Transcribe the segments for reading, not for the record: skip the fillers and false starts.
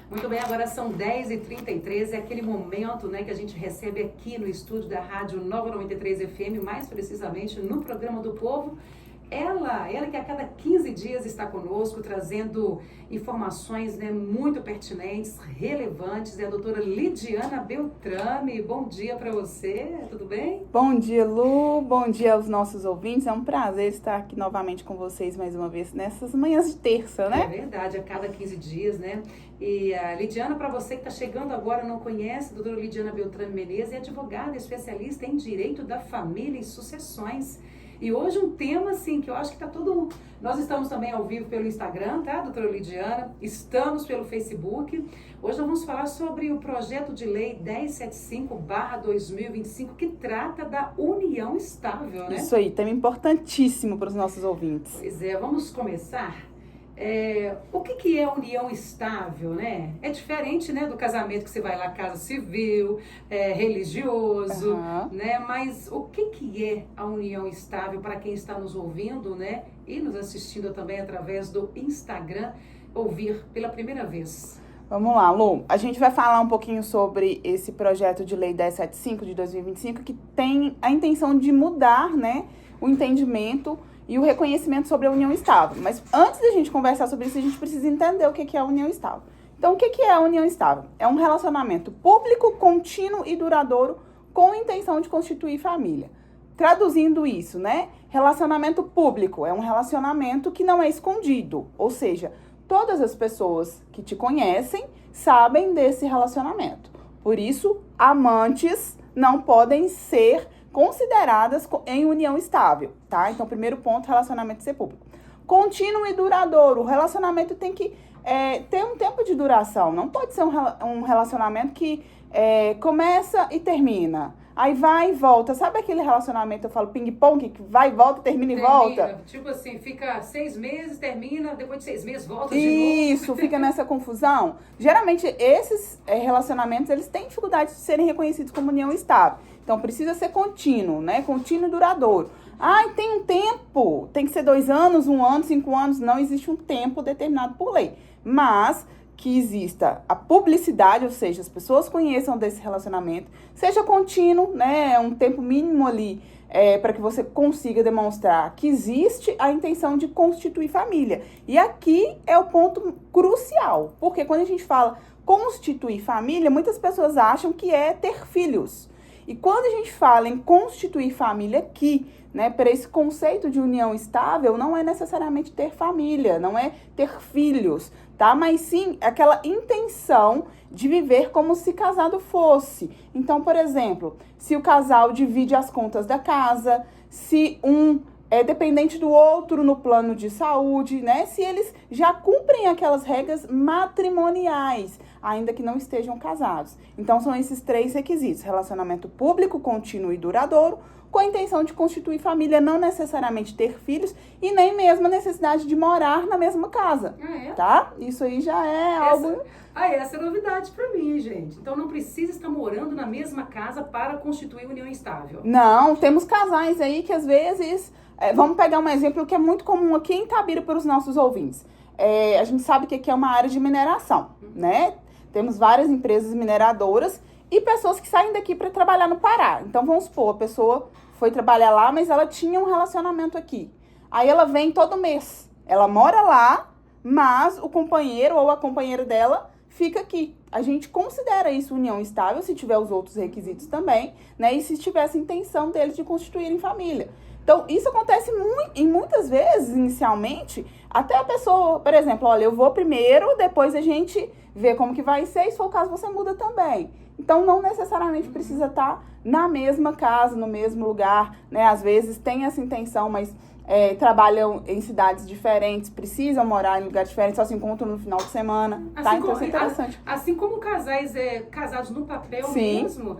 Muito bem, agora são 10h33, é aquele momento, né, que a gente recebe aqui no estúdio da Rádio Nova 93 FM, mais precisamente no Programa do Povo. Ela que a cada 15 dias está conosco, trazendo informações, né, muito pertinentes, relevantes, é a doutora Lidiana Beltrame. Bom dia para você, tudo bem? Bom dia, Lu, bom dia aos nossos ouvintes, é um prazer estar aqui novamente com vocês mais uma vez nessas manhãs de terça, né? É verdade, a cada 15 dias, né? E a Lidiana, para você que está chegando agora, não conhece, a doutora Lidiana Beltrame Menezes é advogada especialista em Direito da Família e Sucessões. E hoje um tema, assim, que eu acho que está todo... Nós estamos também ao vivo pelo Instagram, tá, doutora Lidiana? Estamos pelo Facebook. Hoje nós vamos falar sobre o projeto de lei 1075/2025, que trata da união estável, né? Isso aí, tema importantíssimo para os nossos ouvintes. Pois é, vamos começar. O que é união estável, né? É diferente, né, do casamento que você vai lá, casa civil, religioso, né? Mas o que é a união estável para quem está nos ouvindo, né? E nos assistindo também através do Instagram, ouvir pela primeira vez. Vamos lá, Lu. A gente vai falar um pouquinho sobre esse projeto de lei 1075 de 2025, que tem a intenção de mudar, né, o entendimento e o reconhecimento sobre a união estável. Mas antes da gente conversar sobre isso, a gente precisa entender o que é a união estável. Então, o que é a união estável? É um relacionamento público, contínuo e duradouro com a intenção de constituir família. Traduzindo isso, né? Relacionamento público é um relacionamento que não é escondido, ou seja, todas as pessoas que te conhecem sabem desse relacionamento. Por isso, amantes não podem ser consideradas em união estável, tá? Então, primeiro ponto, relacionamento ser público. Contínuo e duradouro. O relacionamento tem que ter um tempo de duração. Não pode ser um relacionamento que começa e termina. Aí vai e volta. Sabe aquele relacionamento, eu falo ping-pong, que vai e volta, termina e volta? Tipo assim, fica 6 meses, termina, depois de 6 meses volta de novo. Isso, fica nessa confusão. Geralmente, esses relacionamentos, eles têm dificuldade de serem reconhecidos como união estável. Então, precisa ser contínuo, né? Contínuo e duradouro. Tem um tempo, tem que ser 2 anos, 1 ano, 5 anos. Não existe um tempo determinado por lei. Mas que exista a publicidade, ou seja, as pessoas conheçam desse relacionamento, seja contínuo, né, um tempo mínimo ali, para que você consiga demonstrar que existe a intenção de constituir família. E aqui é o ponto crucial, porque quando a gente fala constituir família, muitas pessoas acham que é ter filhos. E quando a gente fala em constituir família aqui, né, para esse conceito de união estável, não é necessariamente ter família, não é ter filhos, tá? Mas sim aquela intenção de viver como se casado fosse. Então, por exemplo, se o casal divide as contas da casa, se um é dependente do outro no plano de saúde, né? Se eles já cumprem aquelas regras matrimoniais, ainda que não estejam casados. Então, são esses 3 requisitos: relacionamento público, contínuo e duradouro, com a intenção de constituir família, não necessariamente ter filhos e nem mesmo a necessidade de morar na mesma casa, tá? Isso aí já é algo... Essa é novidade pra mim, gente. Então não precisa estar morando na mesma casa para constituir união estável. Não, temos casais aí que às vezes... vamos pegar um exemplo que é muito comum aqui em Itabira para os nossos ouvintes. A gente sabe que aqui é uma área de mineração, né? Temos várias empresas mineradoras e pessoas que saem daqui para trabalhar no Pará. Então, vamos supor, a pessoa foi trabalhar lá, mas ela tinha um relacionamento aqui. Aí ela vem todo mês. Ela mora lá, mas o companheiro ou a companheira dela fica aqui. A gente considera isso união estável, se tiver os outros requisitos também, né? E se tivesse intenção deles de constituírem família. Então, isso acontece muitas vezes, inicialmente, até a pessoa, por exemplo, olha, eu vou primeiro, depois a gente vê como que vai ser, e se for o caso, você muda também. Então, não necessariamente precisa estar na mesma casa, no mesmo lugar, né? Às vezes tem essa intenção, mas trabalham em cidades diferentes, precisam morar em lugares diferentes, só se encontram no final de semana, tá? Então, isso é interessante. Assim como casais casados no papel mesmo...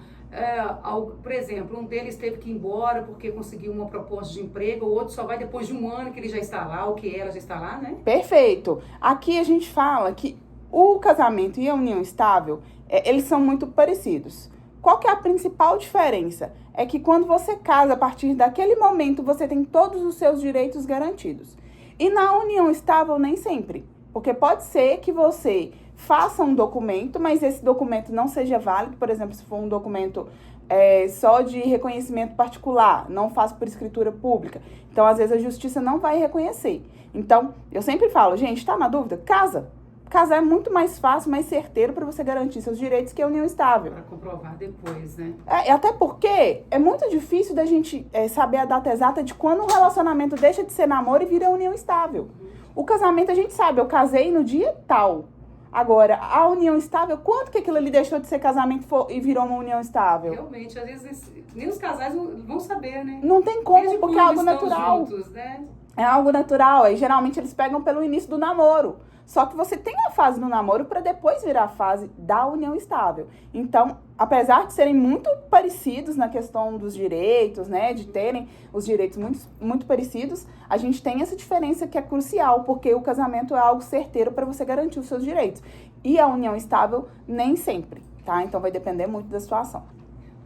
por exemplo, um deles teve que ir embora porque conseguiu uma proposta de emprego, o outro só vai depois de 1 ano que ele já está lá, ou que ela já está lá, né? Perfeito. Aqui a gente fala que o casamento e a união estável, eles são muito parecidos. Qual que é a principal diferença? É que quando você casa, a partir daquele momento, você tem todos os seus direitos garantidos. E na união estável, nem sempre. Porque pode ser que você faça um documento, mas esse documento não seja válido, por exemplo, se for um documento só de reconhecimento particular, não faça por escritura pública. Então, às vezes, a justiça não vai reconhecer. Então, eu sempre falo, gente, tá na dúvida? Casa. Casar é muito mais fácil, mais certeiro para você garantir seus direitos que a união estável. Para comprovar depois, né? Até porque é muito difícil da gente saber a data exata de quando um relacionamento deixa de ser namoro e vira união estável. O casamento a gente sabe, eu casei no dia tal. Agora, a união estável, quanto que aquilo ali deixou de ser casamento e virou uma união estável? Realmente, às vezes, nem os casais vão saber, né? Não tem como, porque é algo natural. Juntos, né? É algo natural, e geralmente eles pegam pelo início do namoro. Só que você tem a fase do namoro para depois virar a fase da união estável. Então, apesar de serem muito parecidos na questão dos direitos, né, de terem os direitos muito, muito parecidos, a gente tem essa diferença que é crucial, porque o casamento é algo certeiro para você garantir os seus direitos. E a união estável, nem sempre, tá? Então, vai depender muito da situação.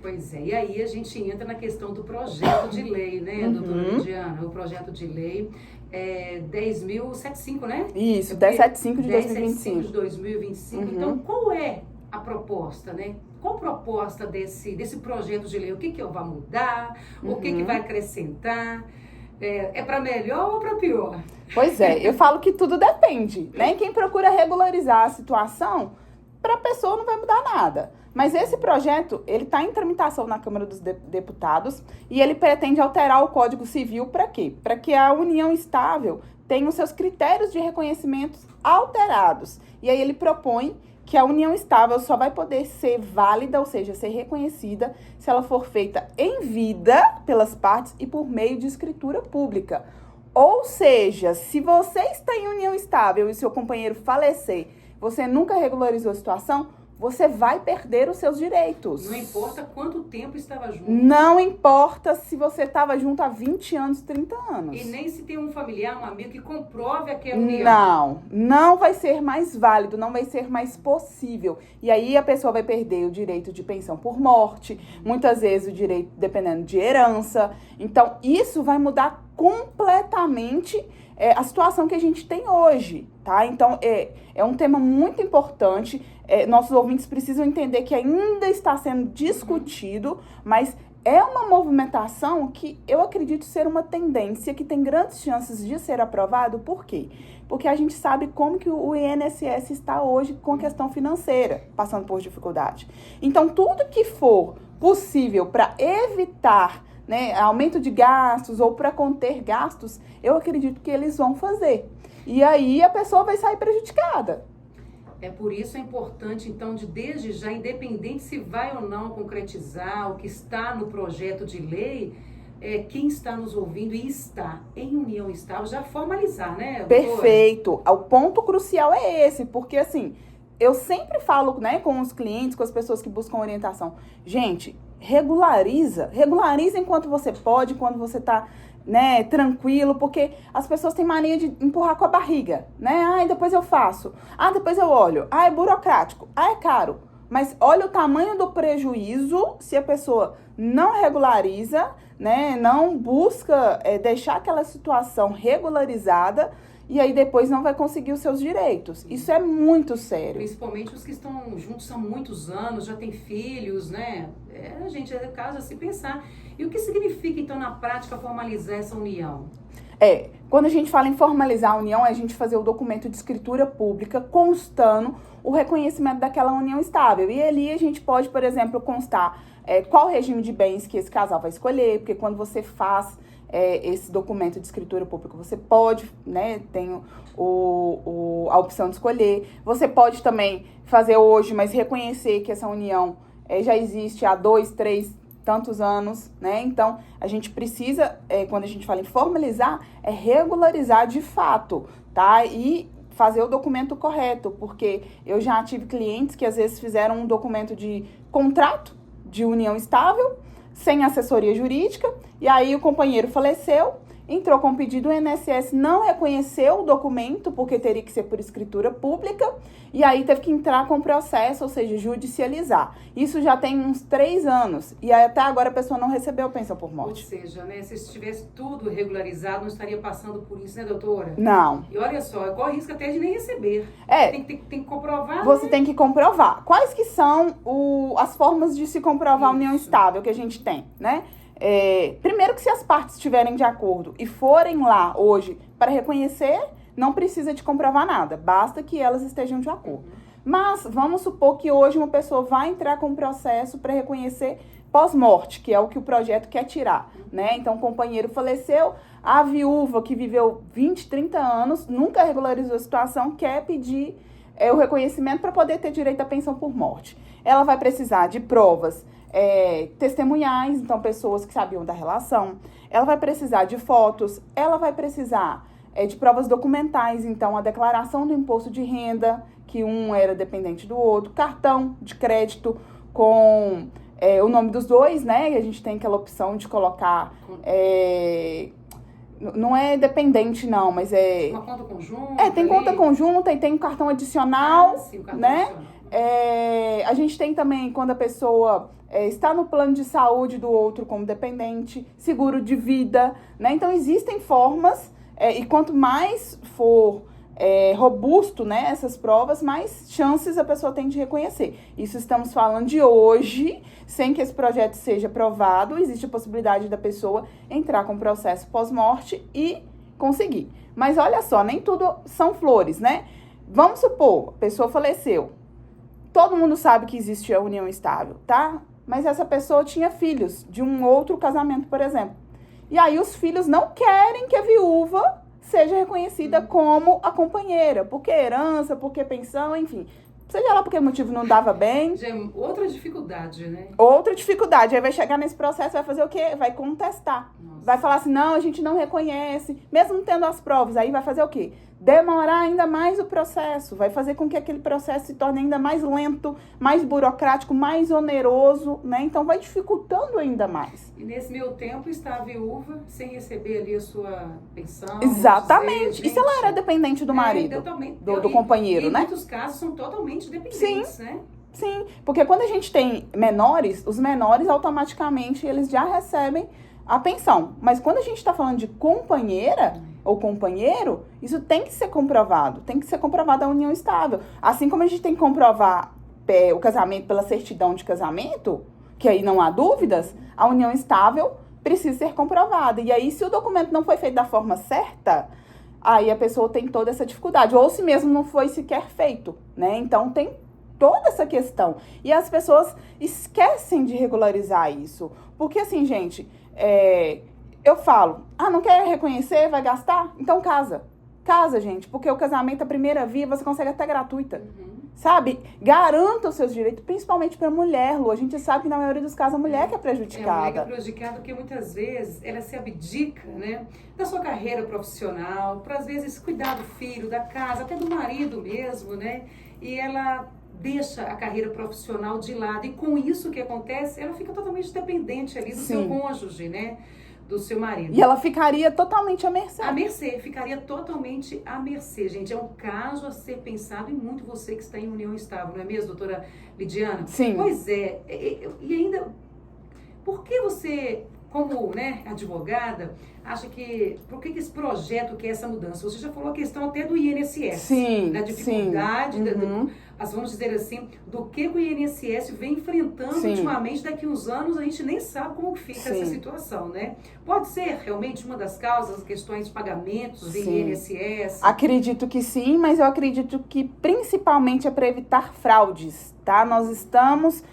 Pois é, e aí a gente entra na questão do projeto de lei, né, doutora Lidiana? O projeto de lei 10.075, né? Isso, 1075 de 2025. 2025. De 2025. Então, qual é a proposta, né? Qual a proposta desse projeto de lei? O que vai mudar? O que vai acrescentar? É para melhor ou para pior? Pois é, eu falo que tudo depende, né? Quem procura regularizar a situação, para a pessoa não vai mudar nada. Mas esse projeto, ele está em tramitação na Câmara dos Deputados e ele pretende alterar o Código Civil para quê? Para que a união estável tenha os seus critérios de reconhecimento alterados. E aí ele propõe que a união estável só vai poder ser válida, ou seja, ser reconhecida, se ela for feita em vida pelas partes e por meio de escritura pública. Ou seja, se você está em união estável e seu companheiro falecer, você nunca regularizou a situação, você vai perder os seus direitos. Não importa quanto tempo estava junto. Não importa se você estava junto há 20 anos, 30 anos. E nem se tem um familiar, um amigo que comprove aquela união. Não vai ser mais válido, não vai ser mais possível. E aí a pessoa vai perder o direito de pensão por morte, muitas vezes o direito dependendo de herança. Então, isso vai mudar completamente a situação que a gente tem hoje, tá? Então, é um tema muito importante. Nossos ouvintes precisam entender que ainda está sendo discutido, mas é uma movimentação que eu acredito ser uma tendência que tem grandes chances de ser aprovado. Por quê? Porque a gente sabe como que o INSS está hoje com a questão financeira, passando por dificuldade. Então, tudo que for possível para evitar, né, aumento de gastos ou para conter gastos, eu acredito que eles vão fazer. E aí a pessoa vai sair prejudicada. Por isso é importante, então, desde já, independente se vai ou não concretizar o que está no projeto de lei, quem está nos ouvindo e está em união estável, já formalizar, né, doutora? Perfeito. O ponto crucial é esse, porque assim, eu sempre falo, né, com os clientes, com as pessoas que buscam orientação. Gente, regulariza enquanto você pode, quando você está, né, tranquilo, porque as pessoas têm mania de empurrar com a barriga, né? Depois eu faço. Depois eu olho. É burocrático. É caro. Mas olha o tamanho do prejuízo se a pessoa não regulariza, né? Não busca deixar aquela situação regularizada e aí depois não vai conseguir os seus direitos. Isso é muito sério. Principalmente os que estão juntos há muitos anos, já têm filhos, né? Gente, é caso a se pensar. E o que significa, então, na prática, formalizar essa união? Quando a gente fala em formalizar a união, é a gente fazer o documento de escritura pública constando o reconhecimento daquela união estável. E ali a gente pode, por exemplo, constar qual regime de bens que esse casal vai escolher, porque quando você faz esse documento de escritura pública, você pode, né, tem a opção de escolher. Você pode também fazer hoje, mas reconhecer que essa união já existe há 2, 3, tantos anos, né? Então, a gente precisa, quando a gente fala em formalizar, regularizar de fato, tá? E fazer o documento correto, porque eu já tive clientes que às vezes fizeram um documento de contrato de união estável, sem assessoria jurídica, e aí o companheiro faleceu, entrou com pedido, o INSS não reconheceu o documento, porque teria que ser por escritura pública, e aí teve que entrar com processo, ou seja, judicializar. Isso já tem uns 3 anos, e aí até agora a pessoa não recebeu pensão por morte. Ou seja, né, se estivesse tudo regularizado, não estaria passando por isso, né, doutora? Não. E olha só, corre risco até de nem receber. É. Tem que comprovar, Você né? tem que comprovar. Quais que são as formas de se comprovar a união estável que a gente tem, né? Primeiro que se as partes estiverem de acordo e forem lá hoje para reconhecer, não precisa de comprovar nada, basta que elas estejam de acordo. Mas vamos supor que hoje uma pessoa vai entrar com um processo para reconhecer pós-morte, que é o que o projeto quer tirar, né? Então o companheiro faleceu, a viúva que viveu 20, 30 anos, nunca regularizou a situação, quer pedir o reconhecimento para poder ter direito à pensão por morte. Ela vai precisar de provas testemunhais, então pessoas que sabiam da relação. Ela vai precisar de fotos, ela vai precisar de provas documentais, então a declaração do imposto de renda, que um era dependente do outro, cartão de crédito com o nome dos dois, né? E a gente tem aquela opção de colocar... não é dependente, não, mas Uma conta conjunta? Tem conta conjunta e tem um cartão adicional, sim, o cartão né? adicional. A gente tem também quando a pessoa está no plano de saúde do outro como dependente, seguro de vida, né? Então, existem formas, e quanto mais for robusto, né, essas provas, mais chances a pessoa tem de reconhecer. Isso estamos falando de hoje, sem que esse projeto seja aprovado, existe a possibilidade da pessoa entrar com processo pós-morte e conseguir. Mas olha só, nem tudo são flores, né? Vamos supor, a pessoa faleceu. Todo mundo sabe que existe a união estável, tá? Mas essa pessoa tinha filhos de um outro casamento, por exemplo. E aí os filhos não querem que a viúva seja reconhecida como a companheira, porque herança, porque pensão, enfim. Seja lá porque o motivo não dava bem. Já é outra dificuldade, né? Outra dificuldade. Aí vai chegar nesse processo, vai fazer o quê? Vai contestar. Nossa. Vai falar assim, não, a gente não reconhece, mesmo tendo as provas. Aí vai fazer o quê? Demorar ainda mais o processo. Vai fazer com que aquele processo se torne ainda mais lento, mais burocrático, mais oneroso, né? Então vai dificultando ainda mais. E nesse meio tempo está a viúva sem receber ali a sua pensão. Exatamente. Dizer, e se ela era dependente do marido? Totalmente. Do companheiro, em né? Em muitos casos são totalmente dependentes, né? Sim, porque quando a gente tem menores, os menores automaticamente eles já recebem a pensão. Mas quando a gente está falando de companheira ou companheiro, isso tem que ser comprovado. Tem que ser comprovada a união estável. Assim como a gente tem que comprovar o casamento pela certidão de casamento, que aí não há dúvidas, a união estável precisa ser comprovada. E aí, se o documento não foi feito da forma certa, aí a pessoa tem toda essa dificuldade. Ou se mesmo não foi sequer feito, né? Então, tem toda essa questão. E as pessoas esquecem de regularizar isso. Porque, assim, gente, eu falo, não quer reconhecer, vai gastar? Então casa. Casa, gente, porque o casamento, a primeira via, você consegue até gratuita. Sabe? Garanta os seus direitos, principalmente para a mulher, Lu. A gente sabe que na maioria dos casos a mulher que é prejudicada. A mulher que é prejudicada porque muitas vezes ela se abdica, né, da sua carreira profissional, para às vezes cuidar do filho, da casa, até do marido mesmo, né? E ela deixa a carreira profissional de lado. E com isso o que acontece, ela fica totalmente dependente ali do seu cônjuge, né? Do seu marido. E ela ficaria totalmente à mercê. À mercê, ficaria totalmente à mercê, gente. É um caso a ser pensado e muito você que está em união estável, não é mesmo, doutora Lidiana? Sim. Pois é. E ainda, por que você, como, né, advogada, acha que, por que esse projeto quer essa mudança? Você já falou a questão até do INSS. Sim, da dificuldade, sim. Vamos dizer assim, do que o INSS vem enfrentando ultimamente. Daqui uns anos a gente nem sabe como fica essa situação, né? Pode ser realmente uma das causas, as questões de pagamentos do INSS? Acredito que sim, mas eu acredito que principalmente é para evitar fraudes, tá? Nós estamos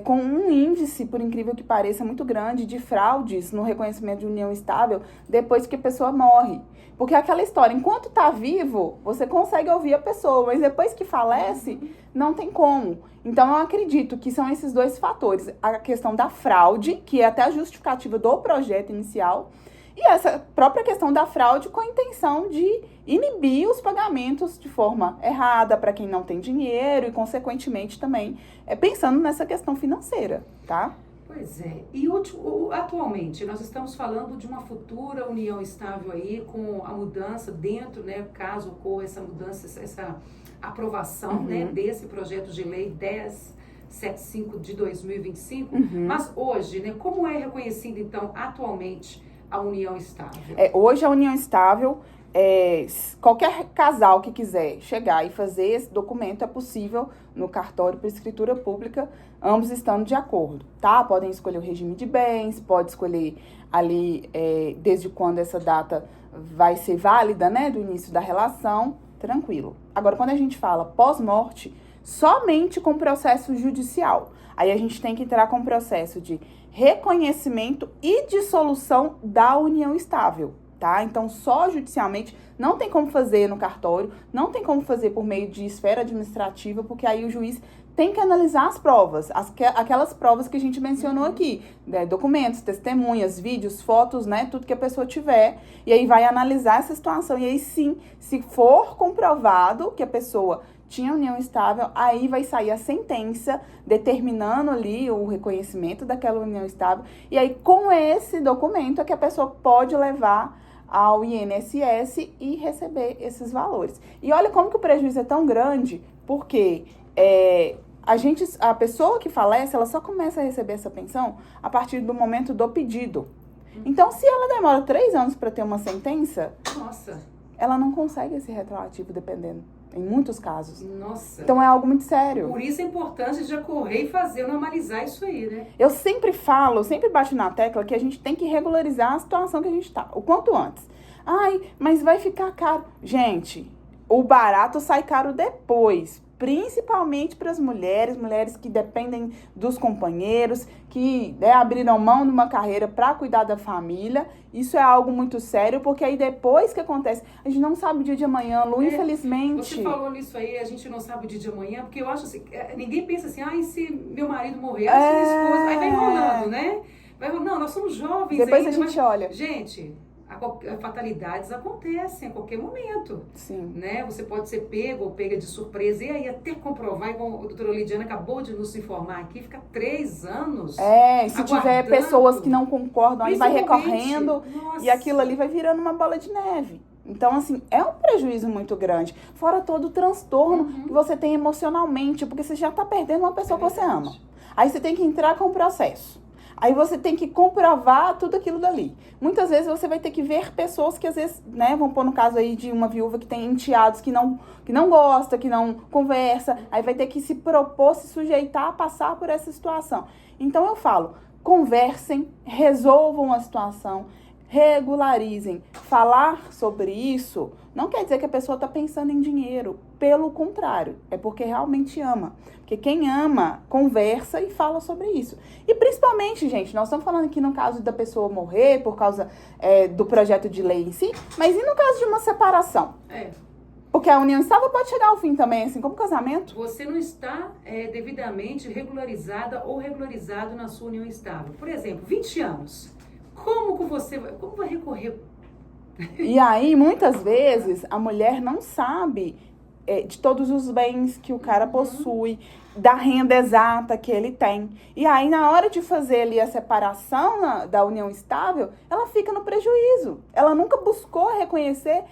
com um índice, por incrível que pareça, muito grande de fraudes no reconhecimento de união estável depois que a pessoa morre. Porque aquela história, enquanto tá vivo, você consegue ouvir a pessoa, mas depois que falece, não tem como. Então, eu acredito que são esses dois fatores. A questão da fraude, que é até a justificativa do projeto inicial, e essa própria questão da fraude com a intenção de inibir os pagamentos de forma errada para quem não tem dinheiro e, consequentemente, também pensando nessa questão financeira, tá? Pois é. E atualmente, nós estamos falando de uma futura união estável aí, com a mudança dentro, né, caso ocorra essa mudança, essa aprovação, né, desse projeto de lei 1075 de 2025. Mas hoje, né, como é reconhecida, então, atualmente, a união estável? Hoje a união estável, qualquer casal que quiser chegar e fazer esse documento é possível no cartório por escritura pública, ambos estando de acordo, tá? Podem escolher o regime de bens, pode escolher ali desde quando essa data vai ser válida, né, do início da relação, tranquilo. Agora, quando a gente fala pós-morte, somente com processo judicial. Aí a gente tem que entrar com o processo de reconhecimento e dissolução da união estável, tá? Então, só judicialmente, não tem como fazer no cartório, não tem como fazer por meio de esfera administrativa, porque aí o juiz tem que analisar as provas, aquelas provas que a gente mencionou aqui, né? Documentos, testemunhas, vídeos, fotos, né? Tudo que a pessoa tiver, e aí vai analisar essa situação. E aí sim, se for comprovado que a pessoa tinha união estável, aí vai sair a sentença determinando ali o reconhecimento daquela união estável. E aí, com esse documento, é que a pessoa pode levar ao INSS e receber esses valores. E olha como que o prejuízo é tão grande, porque a pessoa que falece, ela só começa a receber essa pensão a partir do momento do pedido. Então, se ela demora 3 anos para ter uma sentença, ela não consegue esse retroativo, dependendo. Em muitos casos. Nossa. Então é algo muito sério. Por isso é importante já correr e fazer, normalizar isso aí, né? Eu sempre bato na tecla que a gente tem que regularizar a situação que a gente tá, o quanto antes. Ai, mas vai ficar caro. Gente, o barato sai caro depois. Principalmente para as mulheres que dependem dos companheiros, que abriram mão de uma carreira para cuidar da família. Isso é algo muito sério, porque aí depois que acontece, a gente não sabe o dia de amanhã, Lu, infelizmente. Você falou nisso aí, a gente não sabe o dia de amanhã, porque eu acho assim, ninguém pensa assim, ai, se meu marido morrer, se minha esposa, aí vai enrolando, né? Não, nós somos jovens depois ainda, a gente olha. Gente, fatalidades acontecem a qualquer momento. Sim. Né? Você pode ser pego ou pega de surpresa, e aí até comprovar, igual a doutora Lidiane acabou de nos informar aqui, fica 3 anos. E se tiver pessoas que não concordam, aí vai recorrendo, e aquilo ali vai virando uma bola de neve. Então, assim, é um prejuízo muito grande. Fora todo o transtorno que você tem emocionalmente, porque você já tá perdendo uma pessoa que você ama. Aí você tem que entrar com o processo. Aí você tem que comprovar tudo aquilo dali. Muitas vezes você vai ter que ver pessoas que às vezes, né, vamos pôr no caso aí de uma viúva que tem enteados que não gosta, que não conversa, aí vai ter que se propor, se sujeitar a passar por essa situação. Então eu falo, conversem, resolvam a situação, regularizem. Falar sobre isso não quer dizer que a pessoa está pensando em dinheiro. Pelo contrário, é porque realmente ama. Porque quem ama, conversa e fala sobre isso. E principalmente, gente, nós estamos falando aqui no caso da pessoa morrer por causa do projeto de lei em si, mas e no caso de uma separação? Porque a união estável pode chegar ao fim também, assim como o casamento. Você não está devidamente regularizada ou regularizado na sua união estável. Por exemplo, 20 anos. Como vai recorrer? E aí, muitas vezes, a mulher não sabe de todos os bens que o cara possui, da renda exata que ele tem. E aí, na hora de fazer ali a separação da união estável, ela fica no prejuízo. Ela nunca buscou reconhecer,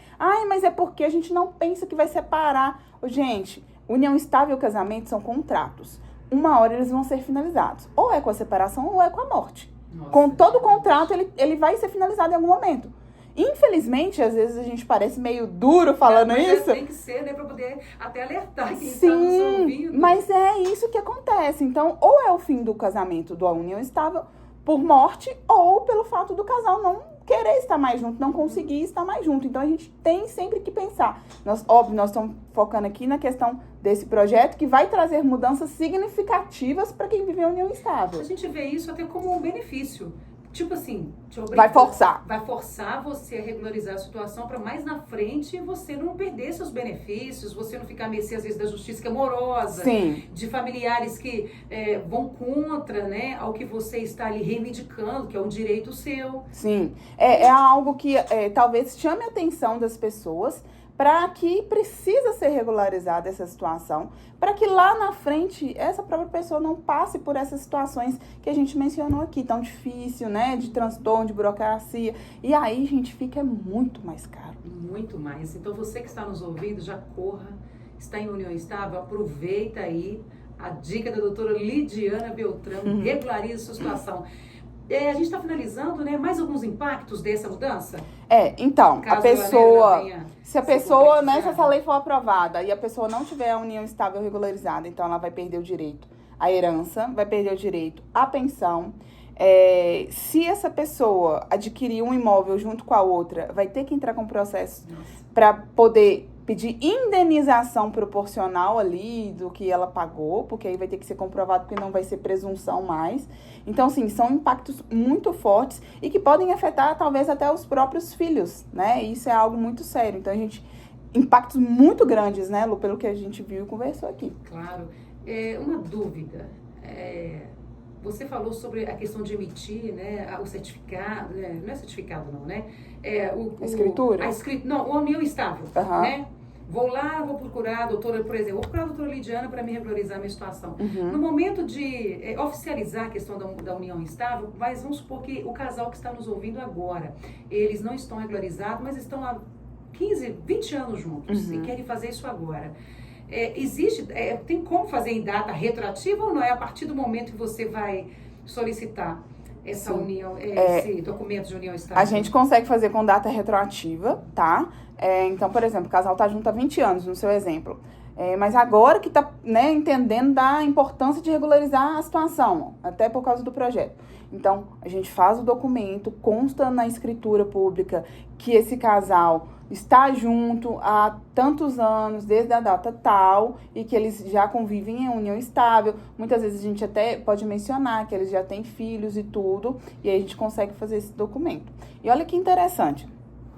mas é porque a gente não pensa que vai separar. Gente, união estável e casamento são contratos. Uma hora eles vão ser finalizados. Ou é com a separação ou é com a morte. Nossa, com todo o contrato, ele vai ser finalizado em algum momento. Infelizmente, às vezes a gente parece meio duro falando isso. Tem que ser, né, para poder até alertar quem está nos ouvindo. Mas é isso que acontece. Então, ou é o fim do casamento, da união estável, por morte, ou pelo fato do casal não querer estar mais junto, não conseguir estar mais junto. Então, a gente tem sempre que pensar. Nós estamos focando aqui na questão desse projeto que vai trazer mudanças significativas para quem vive em união estável. A gente vê isso até como um benefício. Tipo assim, vai forçar. Vai forçar você a regularizar a situação para mais na frente você não perder seus benefícios, você não ficar à mercê, às vezes, da justiça que é morosa, Sim. de familiares que vão contra, né, ao que você está ali reivindicando, que é um direito seu. Sim, é algo que talvez chame a atenção das pessoas para que precisa ser regularizada essa situação, para que lá na frente essa própria pessoa não passe por essas situações que a gente mencionou aqui, tão difícil, né, de transtorno, de burocracia, e aí, gente, fica muito mais caro. Muito mais. Então, você que está nos ouvindo, já corra, está em união estável, aproveita aí a dica da doutora Lidiana Beltrão, regularize a sua situação. A gente está finalizando, né? Mais alguns impactos dessa mudança? Então, Caso a pessoa, se a pessoa, né, se concretizada. essa lei for aprovada e a pessoa não tiver a união estável regularizada, então ela vai perder o direito à herança, vai perder o direito à pensão. Se essa pessoa adquirir um imóvel junto com a outra, vai ter que entrar com processo para poder pedir indenização proporcional ali do que ela pagou, porque aí vai ter que ser comprovado, porque não vai ser presunção mais. Então, assim, são impactos muito fortes e que podem afetar talvez até os próprios filhos, né? Isso é algo muito sério. Então, impactos muito grandes, né, Lu, pelo que a gente viu e conversou aqui. Claro. Uma dúvida. Você falou sobre a questão de emitir, né, o certificado, não é certificado não, né? Escritura? A união estável, Uhum. né? Vou lá, vou procurar a doutora, por exemplo, vou procurar a doutora Lidiana para me regularizar a minha situação. Uhum. No momento de oficializar a questão da união estável, mas vamos supor que o casal que está nos ouvindo agora, eles não estão regularizados, mas estão há 15, 20 anos juntos e querem fazer isso agora. Tem como fazer em data retroativa ou não? É a partir do momento que você vai solicitar essa união, esse documento de união estável? A gente consegue fazer com data retroativa, tá? Então, por exemplo, o casal tá junto há 20 anos, no seu exemplo. Mas agora que tá, né, entendendo da importância de regularizar a situação, até por causa do projeto. Então, a gente faz o documento, consta na escritura pública que esse casal está junto há tantos anos, desde a data tal, e que eles já convivem em união estável. Muitas vezes a gente até pode mencionar que eles já têm filhos e tudo, e aí a gente consegue fazer esse documento. E olha que interessante,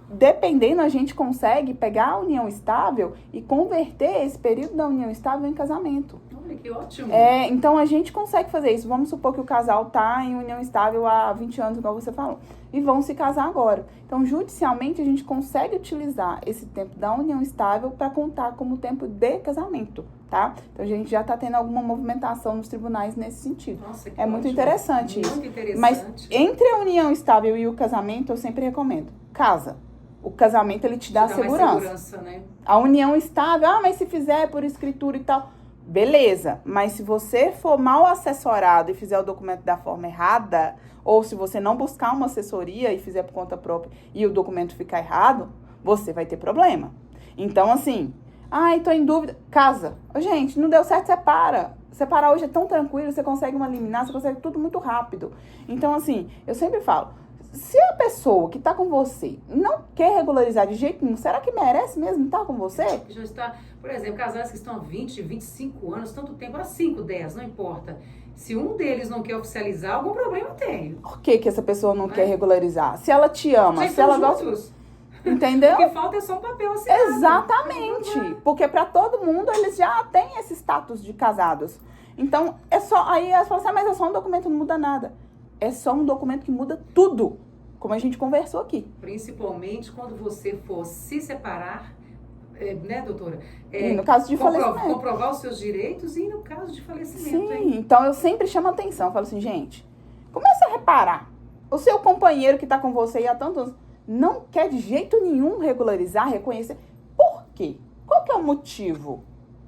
dependendo, a gente consegue pegar a união estável e converter esse período da união estável em casamento. Olha, que ótimo. Então, a gente consegue fazer isso. Vamos supor que o casal está em união estável há 20 anos, igual você falou, e vão se casar agora. Então, judicialmente, a gente consegue utilizar esse tempo da união estável para contar como tempo de casamento, tá? Então, a gente já está tendo alguma movimentação nos tribunais nesse sentido. Nossa, que muito ótimo. interessante isso. Muito interessante. Mas, entre a união estável e o casamento, eu sempre recomendo, casa. O casamento, ele te dá segurança. Mais segurança, né? A união estável, mas se fizer por escritura e tal, beleza. Mas se você for mal assessorado e fizer o documento da forma errada, ou se você não buscar uma assessoria e fizer por conta própria e o documento ficar errado, você vai ter problema. Então, assim, tô em dúvida, casa. Gente, não deu certo, separa. Separar hoje é tão tranquilo, você consegue uma liminar, você consegue tudo muito rápido. Então, assim, eu sempre falo, se a pessoa que está com você não quer regularizar de jeito nenhum, será que merece mesmo estar com você? Já está, por exemplo, casais que estão há 20, 25 anos, tanto tempo, há 5, 10, não importa. Se um deles não quer oficializar, algum problema tem. Por que essa pessoa não quer regularizar? Se ela te ama, se ela gosta... Entendeu? O que falta é só um papel assinado. Exatamente. Porque para todo mundo, eles já têm esse status de casados. Então, aí elas falam assim, mas é só um documento, não muda nada. É só um documento que muda tudo, como a gente conversou aqui. Principalmente quando você for se separar, né, doutora? No caso de falecimento. Comprovar os seus direitos e no caso de falecimento. Sim, hein? então eu sempre chamo a atenção. Falo assim, gente, começa a reparar. O seu companheiro que está com você há tantos anos não quer de jeito nenhum regularizar, reconhecer. Por quê? Qual que é o motivo?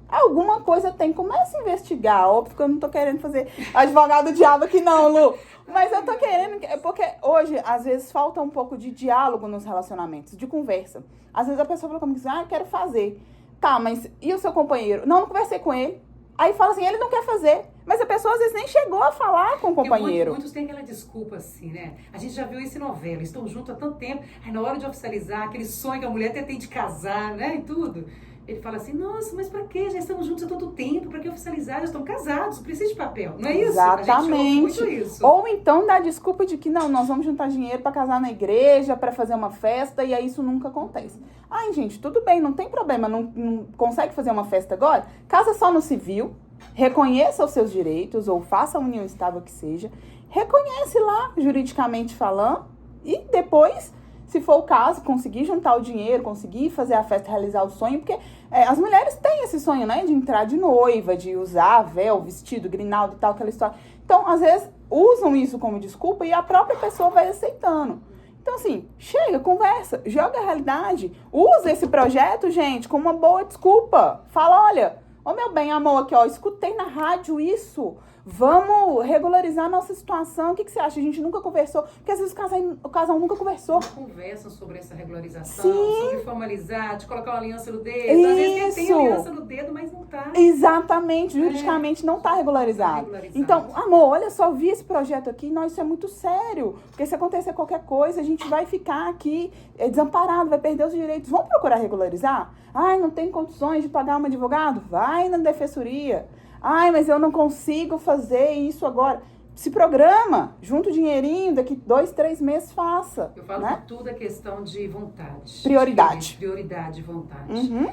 Alguma coisa tem. Começa a investigar. Óbvio que eu não tô querendo fazer advogado do diabo aqui não, Lu. Mas eu tô querendo, porque hoje, às vezes, falta um pouco de diálogo nos relacionamentos, de conversa. Às vezes a pessoa fala comigo assim, eu quero fazer. Tá, mas e o seu companheiro? Não conversei com ele. Aí fala assim, ele não quer fazer. Mas a pessoa, às vezes, nem chegou a falar com o companheiro. Muitos têm aquela desculpa assim, né? A gente já viu isso em novela, estão juntos há tanto tempo. Aí na hora de oficializar, aquele sonho que a mulher até tem de casar, né? E tudo. Ele fala assim, nossa, mas pra quê? Já estamos juntos há tanto tempo, pra que oficializar? Já estão casados, precisa de papel. Não é isso? Exatamente. A gente ouve muito isso. Ou então dá desculpa de que não, nós vamos juntar dinheiro pra casar na igreja, pra fazer uma festa, e aí isso nunca acontece. Ai, gente, tudo bem, não tem problema, não consegue fazer uma festa agora? Casa só no civil, reconheça os seus direitos, ou faça a união estável que seja, reconhece lá, juridicamente falando, e depois, se for o caso, conseguir juntar o dinheiro, conseguir fazer a festa, realizar o sonho, porque as mulheres têm esse sonho, né, de entrar de noiva, de usar véu, vestido, grinaldo e tal, aquela história. Então, às vezes, usam isso como desculpa e a própria pessoa vai aceitando. Então, assim, chega, conversa, joga a realidade, usa esse projeto, gente, como uma boa desculpa. Fala, olha, ô meu bem, amor, aqui, ó, escutei na rádio isso. Vamos regularizar a nossa situação. O que você acha? A gente nunca conversou. Porque às vezes o casal nunca conversou. Conversam sobre essa regularização, Sim. sobre formalizar, de colocar uma aliança no dedo. Às vezes tem aliança no dedo, mas não tá. Exatamente, juridicamente não está regularizado. Então, amor, olha só, vi esse projeto aqui, não, isso é muito sério. Porque se acontecer qualquer coisa, a gente vai ficar aqui desamparado, vai perder os direitos. Vamos procurar regularizar? Ai, não tem condições de pagar um advogado? Vai na defensoria. Ai, mas eu não consigo fazer isso agora. Se programa, junta o dinheirinho, daqui 2, 3 meses faça. Eu falo que tudo é questão de vontade. Prioridade. Prioridade e vontade. Uhum.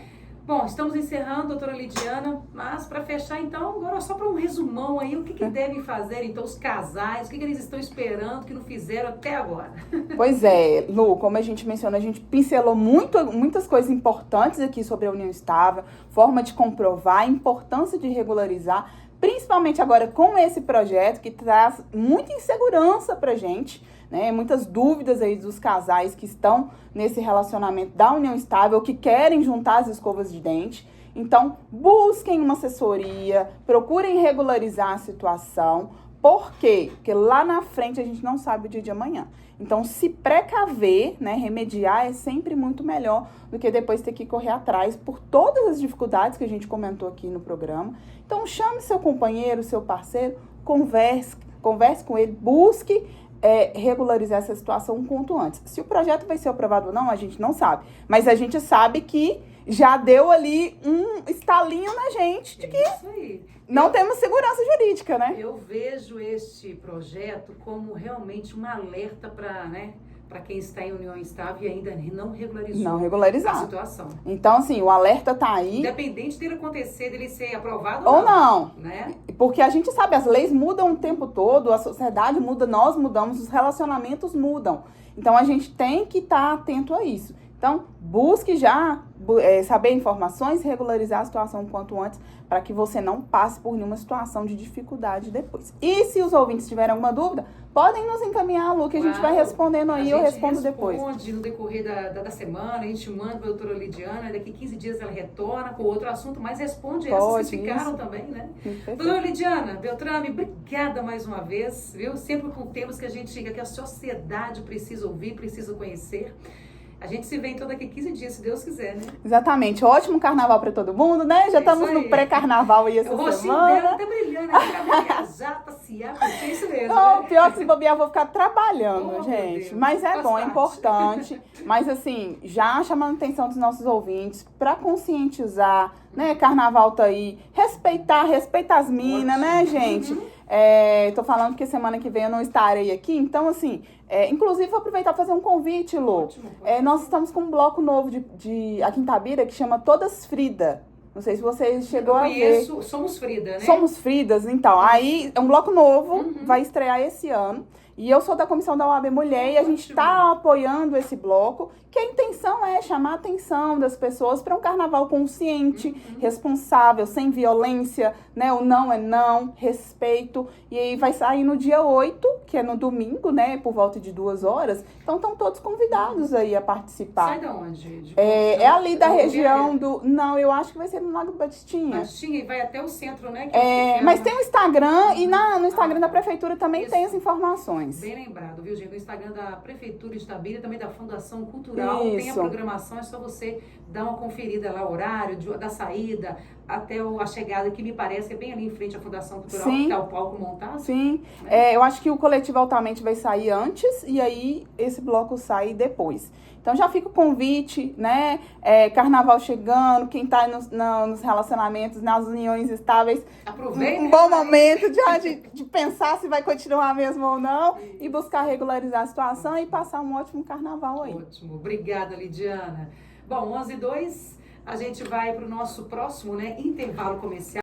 Bom, estamos encerrando, doutora Lidiana, mas para fechar então, agora só para um resumão aí, o que devem fazer então os casais, o que eles estão esperando que não fizeram até agora? Pois é, Lu, como a gente mencionou, a gente pincelou muitas coisas importantes aqui sobre a união estável, forma de comprovar, a importância de regularizar, principalmente agora com esse projeto que traz muita insegurança pra gente, né? Muitas dúvidas aí dos casais que estão nesse relacionamento da união estável, que querem juntar as escovas de dente. Então, busquem uma assessoria, procurem regularizar a situação. Por quê? Porque lá na frente a gente não sabe o dia de amanhã. Então, se precaver, né, remediar é sempre muito melhor do que depois ter que correr atrás por todas as dificuldades que a gente comentou aqui no programa. Então, chame seu companheiro, seu parceiro, converse com ele, busque regularizar essa situação um quanto antes. Se o projeto vai ser aprovado ou não, a gente não sabe. Mas a gente sabe que já deu ali um estalinho na gente de que não temos segurança jurídica, né? Eu vejo este projeto como realmente um alerta para quem está em união estável e ainda não regularizou a situação. Então, assim, o alerta tá aí. Independente dele acontecer, dele ser aprovado ou não. Né? Porque a gente sabe, as leis mudam o tempo todo, a sociedade muda, nós mudamos, os relacionamentos mudam. Então, a gente tem que estar atento a isso. Então, busque já saber informações, regularizar a situação o quanto antes, para que você não passe por nenhuma situação de dificuldade depois. E se os ouvintes tiverem alguma dúvida, podem nos encaminhar, Lu, que a gente vai respondendo aí, eu respondo depois. A gente responde no decorrer da semana, a gente manda para a doutora Lidiana, daqui 15 dias ela retorna com outro assunto, mas responde essas que ficaram também, né? Doutora Lidiana Beltrame, obrigada mais uma vez, viu? Sempre com temas que a gente que a sociedade precisa ouvir, precisa conhecer. A gente se vê então daqui 15 dias, se Deus quiser, né? Exatamente. Ótimo carnaval para todo mundo, né? Já estamos no pré-carnaval aí essa semana. O rostinho dela tá brilhando aqui pra viajar, passear, porque é isso mesmo, não, né? Pior que se bobear, vou ficar trabalhando, gente. Deus, mas é bom, é importante. Mas assim, já chamando a atenção dos nossos ouvintes para conscientizar, né? Carnaval tá aí. Respeita as minas, né, gente? Tô falando que semana que vem eu não estarei aqui, então assim, inclusive vou aproveitar para fazer um convite, Lu. Nós estamos com um bloco novo aqui em Itabira que chama Todas Frida. Não sei se você chegou a ver. Somos Frida, né? Somos Fridas, então. Aí é um bloco novo, vai estrear esse ano. E eu sou da comissão da OAB Mulher e a gente está apoiando esse bloco, que a intenção é chamar a atenção das pessoas para um carnaval consciente, responsável, sem violência, né? O não é não, respeito. E aí vai sair no dia 8, que é no domingo, né? Por volta de 2 horas. Então estão todos convidados aí a participar. Sai de onde? É ali da região do... Não, eu acho que vai ser no Lago Batistinha. Batistinha e vai até o centro, né? Mas tem o Instagram e no Instagram da Prefeitura também tem as informações. Bem lembrado, viu, gente? No Instagram da Prefeitura de Itabira, também da Fundação Cultural, tem a programação, é só você dar uma conferida lá, o horário da saída até a chegada, que me parece que é bem ali em frente à Fundação Cultural, que está o palco montado. Sim, né? Eu acho que o coletivo Altamente vai sair antes e aí esse bloco sai depois. Então já fica o convite, né? Carnaval chegando, quem tá nos relacionamentos, nas uniões estáveis. Aproveita. Um bom momento de pensar se vai continuar mesmo ou não e buscar regularizar a situação e passar um ótimo carnaval aí. Ótimo, obrigada, Lidiana. Bom, 11h02, a gente vai para o nosso próximo, né, intervalo comercial.